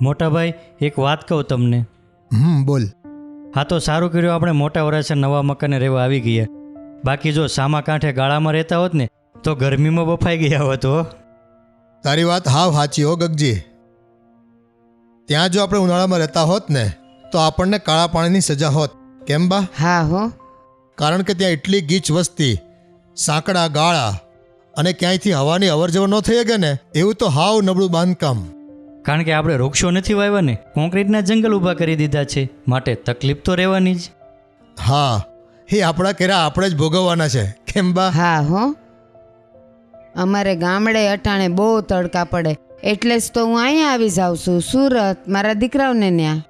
મોટા ભાઈ, એક વાત કહું તમને. બોલ. હા, તો સારું કર્યું આપણે મોટા વરાછા નવા મકાને રહેવા આવી ગયા. બાકી જો સામા કાંઠે ગાળામાં રહેતા હોત ને તો ગરમીમાં બફાઈ ગયા હોત. હો, તારી વાત હાવ સાચી હો ગગજી. ત્યાં જો આપણે ઉનાળામાં રહેતા હોત ને તો આપણને કાળા પાણીની સજા હોત. કેમ બા? હા હો. કારણ કે ત્યાં એટલી ગીચ વસ્તી, સાંકડા ગાળા અને ક્યાંયથી હવાની અવરજવર ન થઈ શકે ને એવું તો હાવ નબળું બાંધકામ. કારણ કે આપણે વૃક્ષો નથી વાવ્યા ને, કોન્ક્રીટના જંગલ ઊભા કરી દીધા છે, માટે તકલીફ તો રહેવાની જ. હા, એ આપણા કેરા આપણે જ ભોગવવાના છે. કેમ બા? હા હો. અમારે ગામડે અટાણે બહુ તડકા પડે એટલે જ તો હું અહીંયા આવી જાઉં છું, સુરત, મારા દીકરાઓને ત્યાં.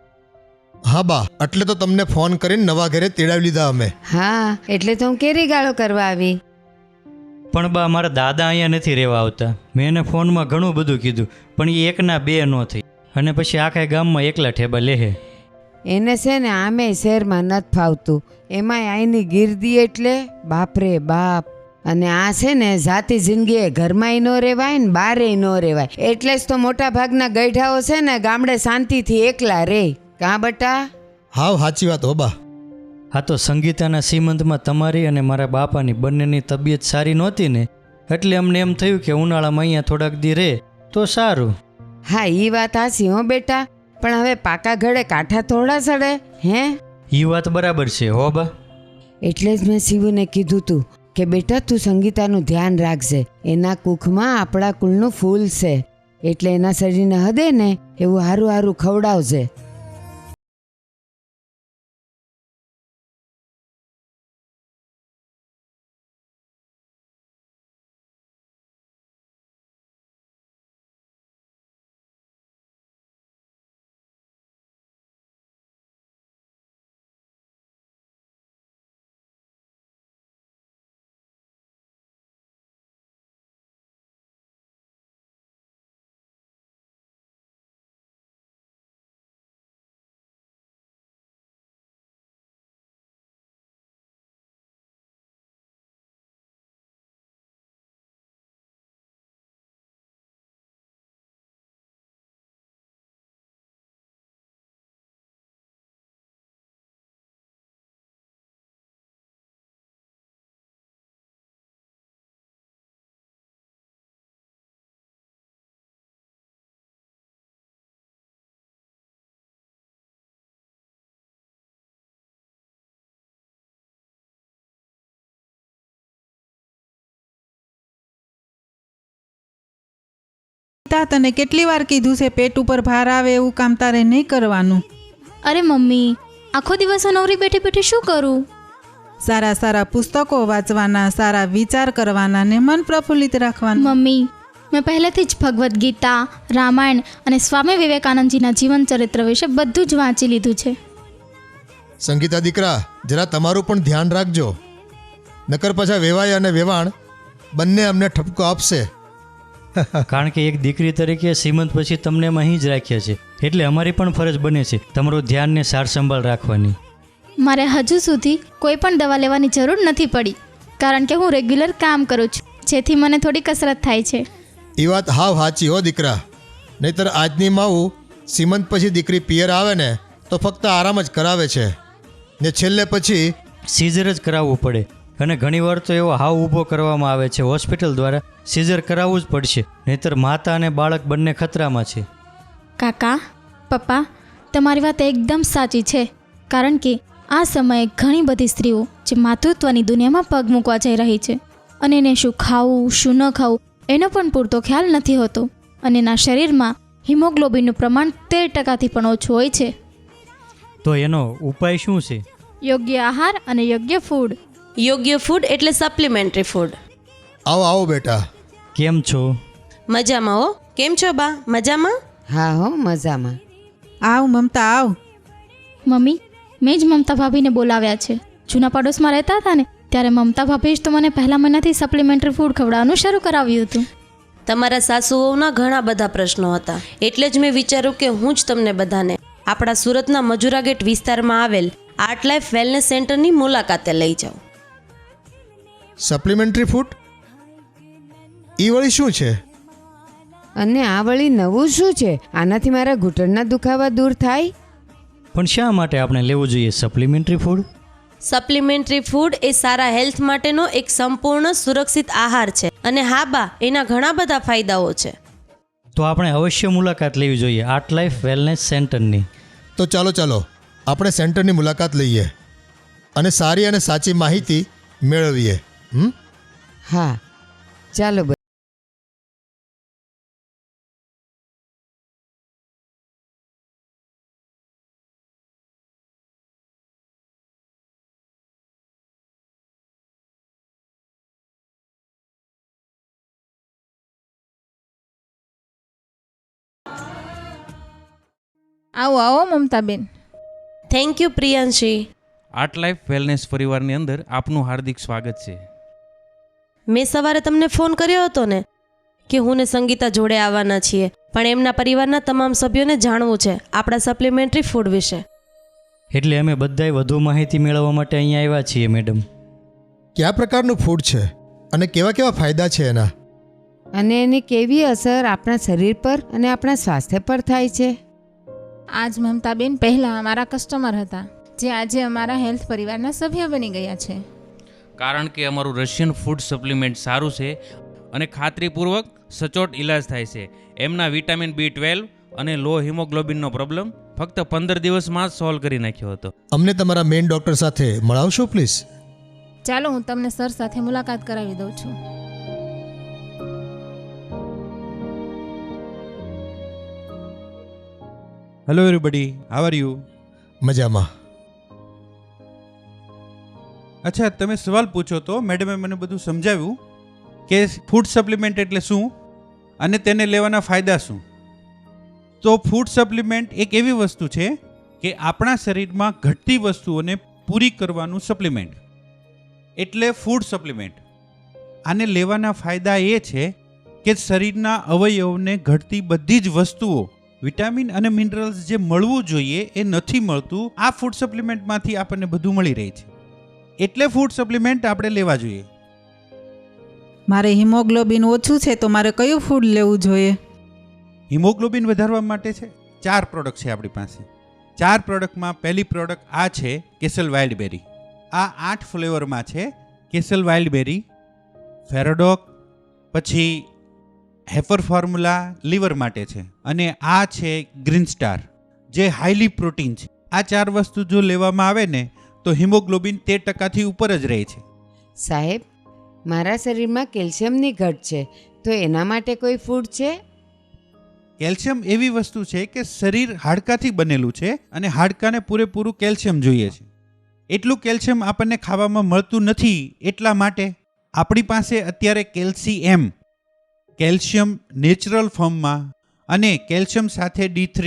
હા બા, એટલે તો તમને ફોન કરીને નવા ઘરે તેડાવી લીધા અમે. હા, એટલે તો હું કેરી ગાળો કરવા આવી. પણ બા, મારા દાદા અહીંયા નથી રહેવા આવતા. મેં એને ફોનમાં ઘણું બધું કીધું, પણ એ એકના બે ન થઈ, અને પછી આખા ગામમાં એકલા ઠેબા લેહે. એને છે ને આમે શહેરમાં નથી ફાવતું, એમાંય અહીંની ગીરદી એટલે બાપરે બાપ. અને આ છે ને જાતિ જિંદગીએ ઘરમાંય ન રહેવાય ને બારેય ન રહેવાય, એટલે જ તો મોટા ભાગના ગઈઢાઓ છે ને ગામડે શાંતિથી એકલા રહે. કાં બટા? હાવ સાચી વાત હો બા. હા, તો સંગીતાના સીમંતમાં તમારી અને મારા બાપાની બંનેની તબિયત સારી નહોતી ને, એટલે અમને એમ થયું કે ઉનાળામાં અહીંયા થોડાક દી રહે તો સારું. હા, એ વાત હાચી હો બેટા, પણ હવે પાકા ઘડે કાંઠા થોડા સડે હે? એ વાત બરાબર છે હો બા. એટલે જ મેં શિવુને કીધું તું કે બેટા તું સંગીતાનું ધ્યાન રાખજે, એના કુખમાં આપણા કુળનું ફૂલ છે, એટલે એના શરીરને હદે ને એવું હારું હારું ખવડાવજે. તને કેટલી વાર કીધું છે પેટ ઉપર ભાર આવે એવું કામ તારે નહીં કરવાનું. અરે મમ્મી, આખો દિવસ નવરી બેઠી બેઠી શું કરું? સારા સારા પુસ્તકો વાંચવાના, સારા વિચાર કરવાના ને મન પ્રફુલ્લિત રાખવાનું. મમ્મી, મેં પહેલેથી જ ભગવદ્ ગીતા, રામાયણ અને સ્વામી વિવેકાનંદજીના જીવન ચરિત્ર વિશે બધું જ વાંચી લીધું છે. સંગીતા દીકરા, જરા તમારું પણ ધ્યાન રાખજો, નકર પાછા વેવાય અને વેવાણ બંને અમને ઠપકો આપશે. કારણ કે એક દીકરી તરીકે સીમંત પછી તમને અમે અહીં જ રાખ્યા છે, એટલે અમારી પણ ફરજ બને છે તમારું ધ્યાન ને સાર સંભાળ રાખવાની. મારે હજુ સુધી કોઈ પણ દવા લેવાની જરૂર નથી પડી, કારણ કે હું રેગ્યુલર કામ કરું છું, જેથી મને થોડી કસરત થાય છે. એ વાત હાવ સાચી હો દીકરા, નહીતર આજની માવું સીમંત પછી દીકરી પિયર આવે ને તો ફક્ત આરામ જ કરાવે છે ને છેલ્લે પછી સીઝર જ કરાવવું પડે, અને ઘણીવાર તો એવો હાવ ઊભો કરવામાં આવે છે. હોસ્પિટલ દ્વારા સીઝર કરાવવું જ પડશે, નહીતર માતા અને બાળક બંને ખતરામાં છે. કાકા, પપ્પા, તમારી વાત એકદમ સાચી છે, કારણ કે આ સમયે ઘણી બધી સ્ત્રીઓ જે માતૃત્વની દુનિયામાં પગ મૂકવા જઈ રહી છે, અને એને શું ખાવું શું ન ખાવું એનો પણ પૂરતો ખ્યાલ નથી હોતો, અને એના શરીરમાં હિમોગ્લોબિનનું પ્રમાણ 13%થી પણ ઓછું હોય છે. તો એનો ઉપાય શું છે? યોગ્ય આહાર અને યોગ્ય ફૂડ. યોગ્ય ફૂડ એટલે સપ્લિમેન્ટરી ફૂડ. આવો આવો બેટા. કેમ છો? મજામાં હો. કેમ છો બા? મજામાં? હા હો, મજામાં. આવ મમતા આવ. મમ્મી, મેં જ મમતા ભાભીને બોલાવ્યા છે. જૂના પડોશમાં રહેતા હતા ને ત્યારે મમતા ભાભીએ જ તો મને પહેલા મહિનાથી સપ્લિમેન્ટરી ફૂડ ખવડાવવાનું શરૂ કરાવ્યું હતું. તમારા સાસુઓના ઘણા બધા પ્રશ્નો હતા, એટલે જ મેં વિચાર્યું કે હું જ તમને બધાને આપણા સુરતના મજુરા ગેટ વિસ્તારમાં આવેલ આર્ટ લાઈફ વેલનેસ સેન્ટરની મુલાકાતે લઈ જાઉં. Supplementary food? એ વળી શું છે? અને આ વળી નવું શું છે? આનાથી મારા ઘૂંટણના દુખાવા દૂર થાય? પણ શા માટે આપણે લેવું જોઈએ સપ્લિમેન્ટરી ફૂડ? સપ્લિમેન્ટરી ફૂડ એ સારા હેલ્થ માટેનો એક સંપૂર્ણ સુરક્ષિત આહાર છે અને હા બા, એના ઘણા બધા ફાયદાઓ છે. તો આપણે અવશ્ય મુલાકાત લેવી જોઈએ આર્ટ લાઈફ વેલનેસ સેન્ટરની. તો ચાલો આપણે સેન્ટરની મુલાકાત લઈએ અને સારી અને સાચી માહિતી મેળવીએ. હા, ચાલો. આવો આવો Mamtaben. Thank you Priyanshi. Art life wellness પરિવારની અંદર આપનું હાર્દિક સ્વાગત છે. મેં સવારે તમને ફોન કર્યો હતો ને કે હું ને સંગીતા જોડે આવવાના છીએ, પણ એમના પરિવારના તમામ સભ્યોને જાણવું છે આપણા સપ્લિમેન્ટરી ફૂડ વિશે. એટલે અમે બધાએ વધુ માહિતી મેળવવા માટે અહીંયા આવ્યા છીએ મેડમ. કયા પ્રકારનું ફૂડ છે અને કેવા કેવા ફાયદા છે એના? અને એની કેવી અસર આપણા શરીર પર અને આપણા સ્વાસ્થ્ય પર થાય છે? આજ મમતાબેન પહેલાં અમારા કસ્ટમર હતા, જે આજે અમારા હેલ્થ પરિવારના સભ્ય બની ગયા છે. કારણ કે અમારું રશિયન ફૂડ સપ્લિમેન્ટ સારું છે અને ખાતરીપૂર્વક સચોટ ઇલાજ થાય છે. એમના વિટામિન B12 અને લો હિમોગ્લોબિનનો પ્રોબ્લેમ ફક્ત 15 દિવસમાં જ સોલ્વ કરી નાખ્યો હતો. અમને તમારા મેઇન ડૉક્ટર સાથે મળાવશો પ્લીઝ? ચાલો હું તમને સર સાથે મુલાકાત કરાવી દઉં છું. Hello everybody, how are you? મજામાં. અચ્છા, તમે સવાલ પૂછો તો મેડમે મને બધું સમજાવ્યું કે ફૂડ સપ્લિમેન્ટ એટલે શું અને તેને લેવાના ફાયદા શું. તો ફૂડ સપ્લિમેન્ટ એક એવી વસ્તુ છે કે આપણા શરીરમાં ઘટતી વસ્તુઓને પૂરી કરવાનું સપ્લિમેન્ટ એટલે ફૂડ સપ્લિમેન્ટ. આને લેવાના ફાયદા એ છે કે શરીરના અવયવોને ઘટતી બધી જ વસ્તુઓ, વિટામિન અને મિનરલ્સ જે મળવું જોઈએ એ નથી મળતું. આ ફૂડ સપ્લિમેન્ટમાંથી આપણને બધું મળી રહે છે, એટલે ફૂડ સપ્લિમેન્ટ આપણે લેવા જોઈએ. મારે હિમોગ્લોબિન ઓછું છે તો મારે કયું ફૂડ લેવું જોઈએ? હિમોગ્લોબિન વધારવા માટે છે 4 પ્રોડક્ટ છે આપણી પાસે. 4 પ્રોડક્ટમાં પહેલી પ્રોડક્ટ આ છે કેસલ વાઇલ્ડબેરી. આ 8 ફ્લેવરમાં છે. કેસલ વાઇલ્ડબેરી, ફેરાડોક, પછી હેફર ફોર્મ્યુલા લીવર માટે છે, અને આ છે ગ્રીન સ્ટાર જે હાઈલી પ્રોટીન છે. આ 4 વસ્તુ જો લેવામાં આવે ને તો હિમોગ્લોબિન 13% ઉપર જ રહે છે. સાહેબ, મારા શરીરમાં કેલ્શિયમની ઘટ છે, તો એના માટે કોઈ ફૂડ છે? કેલ્શિયમ એવી વસ્તુ છે કે શરીર હાડકાથી બનેલું છે અને હાડકાને પૂરેપૂરું કેલ્શિયમ જોઈએ છે. એટલું કેલ્શિયમ આપણને ખાવામાં મળતું નથી, એટલા માટે આપણી પાસે અત્યારે કેલ્શિયમ નેચરલ ફોર્મમાં અને કેલ્શિયમ સાથે D3.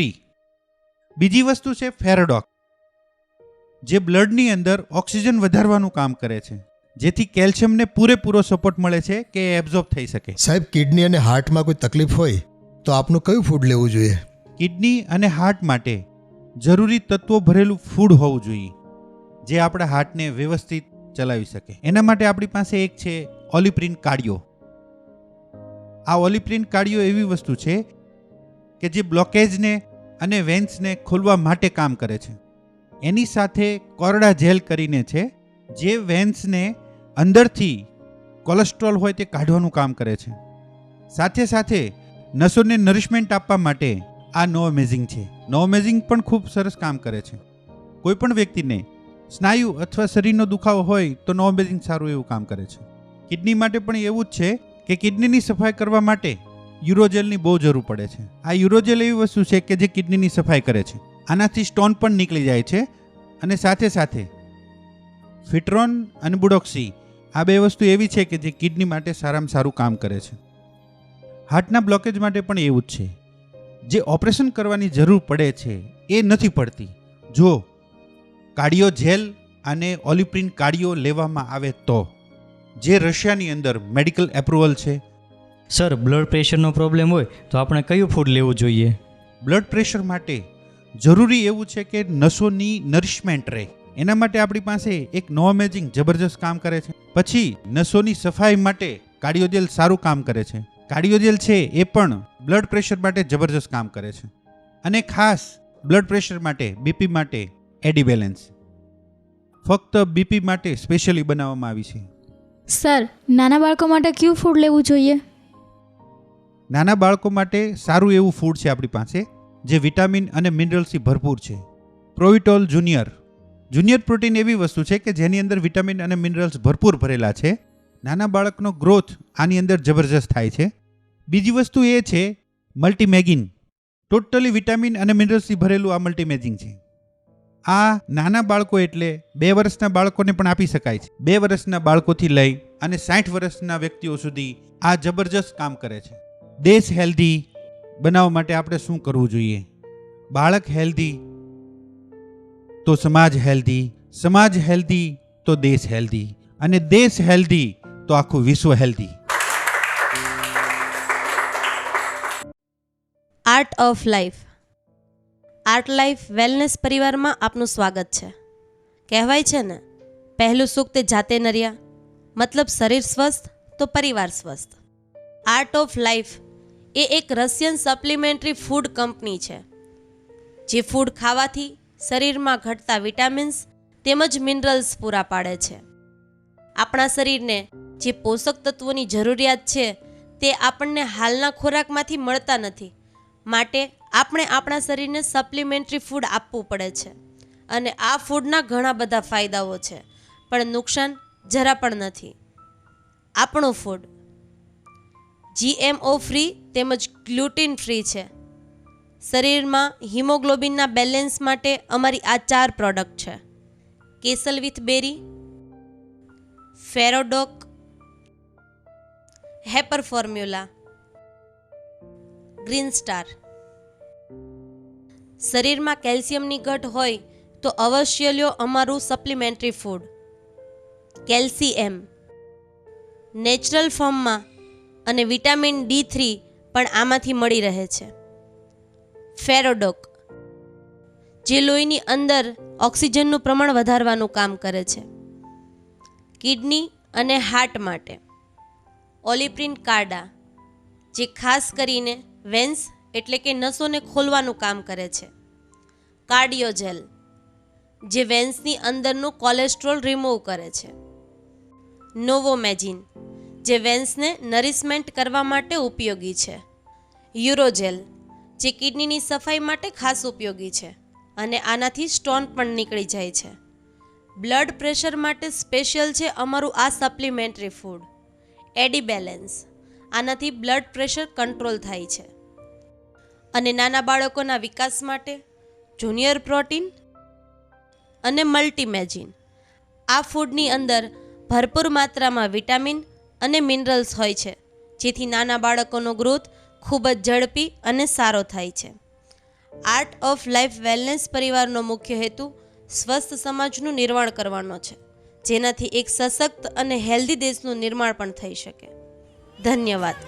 બીજી વસ્તુ છે ફેરાડોક, જે બ્લડની અંદર ઓક્સિજન વધારવાનું કામ કરે છે, જેથી કેલ્શિયમને પૂરેપૂરો સપોર્ટ મળે છે કે એબ્ઝોર્બ થઈ શકે. સાહેબ, કિડની અને હાર્ટમાં કોઈ તકલીફ હોય તો આપનું કયું ફૂડ લેવું જોઈએ? કિડની અને હાર્ટ માટે જરૂરી તત્વો ભરેલું ફૂડ હોવું જોઈએ, જે આપણા હાર્ટને વ્યવસ્થિત ચલાવી શકે. એના માટે આપણી પાસે એક છે ઓલિપ્રિન કાર્ડિયો. આ ઓલિપ્રિન કાર્ડિયો એવી વસ્તુ છે કે જે બ્લોકેજને અને વેન્સને ખોલવા માટે કામ કરે છે. એની સાથે કોરડા જેલ કરીને છે, જે વેન્સને અંદરથી કોલેસ્ટ્રોલ હોય તે કાઢવાનું કામ કરે છે. સાથે સાથે નસોને નરિશમેન્ટ આપવા માટે આ નોઅમેઝિંગ છે. નોઅમેઝિંગ પણ ખૂબ સરસ કામ કરે છે. કોઈ પણ વ્યક્તિને સ્નાયુ અથવા શરીરનો દુખાવો હોય તો નોઅમેઝિંગ સારું એવું કામ કરે છે. કિડની માટે પણ એવું જ છે કે કિડનીની સફાઈ કરવા માટે યુરોજેલની બહુ જરૂર પડે છે. આ યુરોજેલ એવી વસ્તુ છે કે જે કિડનીની સફાઈ કરે છે. આનાથી સ્ટોન પણ નીકળી જાય છે, અને સાથે સાથે ફિટ્રોન અને બુડોક્સી, આ 2 વસ્તુ એવી છે કે જે કિડની માટે સારામાં સારું કામ કરે છે. હાર્ટના બ્લોકેજ માટે પણ એવું જ છે. જે ઓપરેશન કરવાની જરૂર પડે છે એ નથી પડતી જો કાર્ડિયો જેલ અને ઓલિપ્રિન કાર્ડિયો લેવામાં આવે તો, જે રશિયાની અંદર મેડિકલ એપ્રુવલ છે. સર, બ્લડ પ્રેશરનો પ્રોબ્લેમ હોય તો આપણે કયું ફૂડ લેવું જોઈએ? બ્લડ પ્રેશર માટે જરૂરી એવું છે કે નસોની નરિશમેન્ટ રહે. એના માટે આપણી પાસે એક નોઅમેઝિંગ જબરજસ્ત કામ કરે છે. પછી નસોની સફાઈ માટે કાર્ડિયોજેલ સારું કામ કરે છે. કાર્ડિયોજેલ છે એ પણ બ્લડ પ્રેશર માટે જબરજસ્ત કામ કરે છે. અને ખાસ બ્લડ પ્રેશર માટે, બીપી માટે એડી બેલેન્સ ફક્ત બીપી માટે સ્પેશિયલી બનાવવામાં આવી છે. સર, નાના બાળકો માટે કયું ફૂડ લેવું જોઈએ? નાના બાળકો માટે સારું એવું ફૂડ છે આપણી પાસે જે વિટામિન અને મિનરલ્સથી ભરપૂર છે. પ્રોવિટોલ જુનિયર પ્રોટીન એવી વસ્તુ છે કે જેની અંદર વિટામિન અને મિનરલ્સ ભરપૂર ભરેલા છે. નાના બાળકનો ગ્રોથ આની અંદર જબરજસ્ત થાય છે. બીજી વસ્તુ એ છે મલ્ટીમેગિન. ટોટલી વિટામિન અને મિનરલ્સથી ભરેલું આ મલ્ટીમેજિંગ છે. આ નાના બાળકો એટલે 2 વર્ષના બાળકોને પણ આપી શકાય છે. 2 વર્ષના બાળકોથી લઈ અને 60 વર્ષના વ્યક્તિઓ સુધી આ જબરજસ્ત કામ કરે છે. દેશ હેલ્ધી બનાવવા માટે આપણે શું કરવું જોઈએ? બાળક હેલ્ધી તો સમાજ હેલ્ધી, સમાજ હેલ્ધી તો દેશ હેલ્ધી, અને દેશ હેલ્ધી તો આખું વિશ્વ healthy. Art of life. Art life wellness પરિવારમાં આપનું સ્વાગત છે. કહેવાય છે ને, પહેલું સુખ તે જાતે નર્યા, મતલબ શરીર સ્વસ્થ તો પરિવાર સ્વસ્થ. આર્ટ ઓફ લાઈફ એ એક રશિયન સપ્લિમેન્ટરી ફૂડ કંપની છે જે ફૂડ ખાવાથી શરીરમાં ઘટતા વિટામિન્સ તેમજ મિનરલ્સ પૂરા પાડે છે. આપણા શરીરને જે પોષક તત્વોની જરૂરિયાત છે તે આપણને હાલના ખોરાકમાંથી મળતા નથી, માટે આપણે આપણા શરીરને સપ્લિમેન્ટરી ફૂડ આપવું પડે છે. અને આ ફૂડના ઘણા બધા ફાયદાઓ છે, પણ નુકસાન જરા પણ નથી. આપણું ફૂડ GMO ફ્રી તેમજ ગ્લુટીન ફ્રી છે. શરીરમાં હિમોગ્લોબિનના બેલેન્સ માટે અમારી આ 4 પ્રોડક્ટ છે: castle with berry, Ferrodoc, Hepar formula, green star. શરીરમાં કેલ્શિયમની ઘટ હોય તો અવશ્ય લ્યો અમારું સપ્લિમેન્ટરી ફૂડ કેલ્શિયમ. નેચરલ ફોર્મમાં અને વિટામિન D3 પણ આમાંથી મળી રહે છે. ફેરોડોક જે લોહીની અંદર ઓક્સિજનનું પ્રમાણ વધારવાનું કામ કરે છે. કિડની અને હાર્ટ માટે ઓલિપ્રિન કાર્ડા જે ખાસ કરીને વેન્સ એટલે કે નસોને ખોલવાનું કામ કરે છે. કાર્ડિયોજેલ જે વેન્સની અંદરનું કોલેસ્ટ્રોલ રિમૂવ કરે છે. નોવોમેજિન જે વેન્સને નરિશમેન્ટ કરવા માટે ઉપયોગી છે. યુરોજેલ જે કિડનીની સફાઈ માટે ખાસ ઉપયોગી છે અને આનાથી સ્ટોન પણ નીકળી જાય છે. બ્લડ પ્રેશર માટે સ્પેશિયલ છે અમારું આ સપ્લિમેન્ટરી ફૂડ એડી બેલેન્સ. આનાથી બ્લડ પ્રેશર કંટ્રોલ થાય છે. અને નાના બાળકોના વિકાસ માટે જુનિયર પ્રોટીન અને મલ્ટીમેજિન. આ ફૂડની અંદર ભરપૂર માત્રામાં વિટામિન અને મિનરલ્સ હોય છે, જેથી નાના બાળકોનો ગ્રોથ ખૂબ જ ઝડપી અને સારો થાય છે. આર્ટ ઓફ લાઈફ વેલનેસ પરિવારનો મુખ્ય હેતુ સ્વસ્થ સમાજનું નિર્માણ કરવાનો છે, જેનાથી એક સશક્ત અને હેલ્ધી દેશનું નિર્માણ પણ થઈ શકે. ધન્યવાદ.